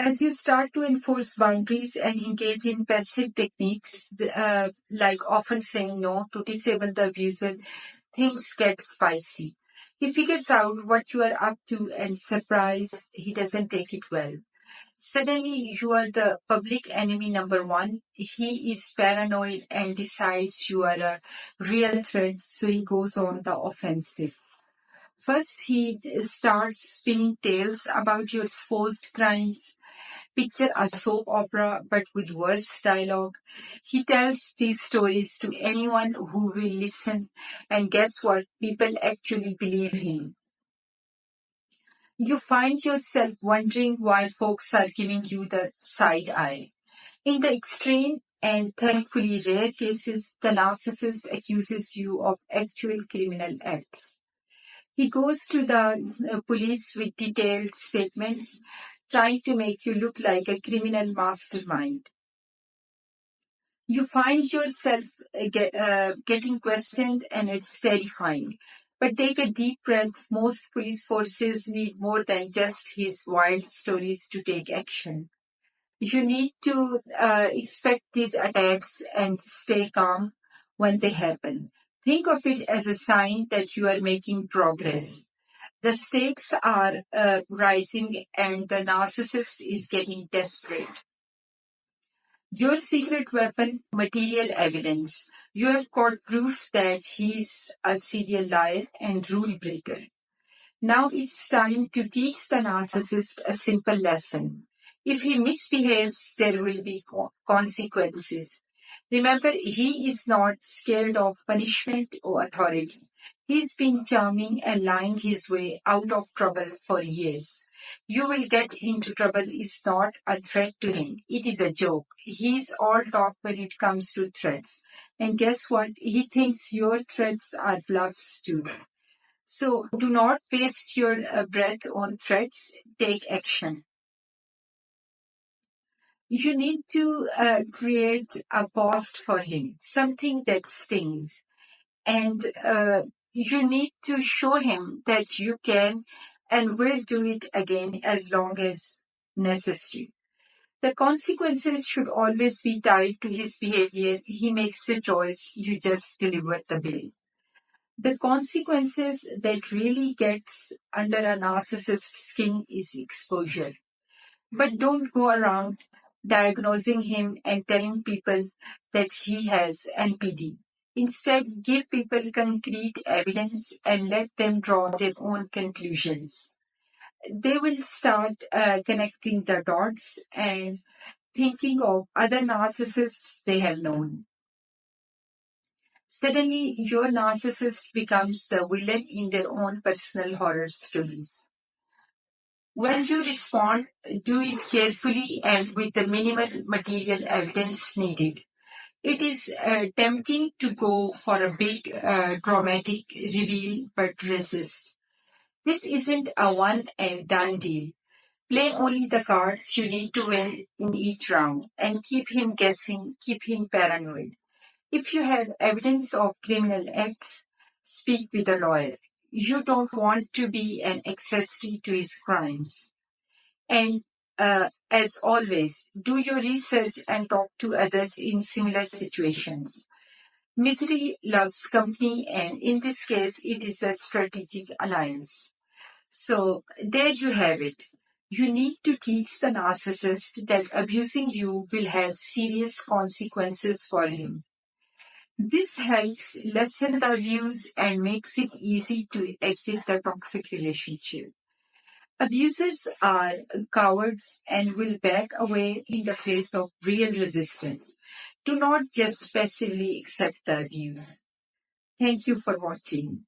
As you start to enforce boundaries and engage in passive techniques, like often saying no to disable the abuser, things get spicy. He figures out what you are up to and surprise, he doesn't take it well. Suddenly, you are the public enemy number one. He is paranoid and decides you are a real threat, so he goes on the offensive. First, he starts spinning tales about your supposed crimes. Picture a soap opera but with worse dialogue. He tells these stories to anyone who will listen, and guess what? People actually believe him. You find yourself wondering why folks are giving you the side eye. In the extreme and thankfully rare cases, the narcissist accuses you of actual criminal acts. He goes to the police with detailed statements, trying to make you look like a criminal mastermind. You find yourself getting questioned, and it's terrifying. But take a deep breath. Most police forces need more than just his wild stories to take action. You need to expect these attacks and stay calm when they happen. Think of it as a sign that you are making progress. The stakes are rising and the narcissist is getting desperate. Your secret weapon, material evidence. You have got proof that he's a serial liar and rule breaker. Now it's time to teach the narcissist a simple lesson. If he misbehaves, there will be consequences. Remember, he is not scared of punishment or authority. He's been charming and lying his way out of trouble for years. You will get into trouble is not a threat to him. It is a joke. He's all talk when it comes to threats. And guess what? He thinks your threats are bluffs too. So do not waste your breath on threats. Take action. You need to create a cost for him, something that stings. And you need to show him that you can and will do it again as long as necessary. The consequences should always be tied to his behavior. He makes the choice, you just deliver the bill. The consequences that really gets under a narcissist's skin is exposure. But don't go around diagnosing him and telling people that he has NPD. Instead, give people concrete evidence and let them draw their own conclusions. They will start connecting the dots and thinking of other narcissists they have known. Suddenly, your narcissist becomes the villain in their own personal horror stories. When you respond, do it carefully and with the minimal material evidence needed. It is tempting to go for a big dramatic reveal, but resist. This isn't a one and done deal. Play only the cards you need to win in each round and keep him guessing, keep him paranoid. If you have evidence of criminal acts, speak with a lawyer. You don't want to be an accessory to his crimes. And as always, do your research and talk to others in similar situations. Misery loves company, and in this case, it is a strategic alliance. So there you have it. You need to teach the narcissist that abusing you will have serious consequences for him. This helps lessen the abuse and makes it easy to exit the toxic relationship. Abusers are cowards and will back away in the face of real resistance. Do not just passively accept the abuse. Thank you for watching.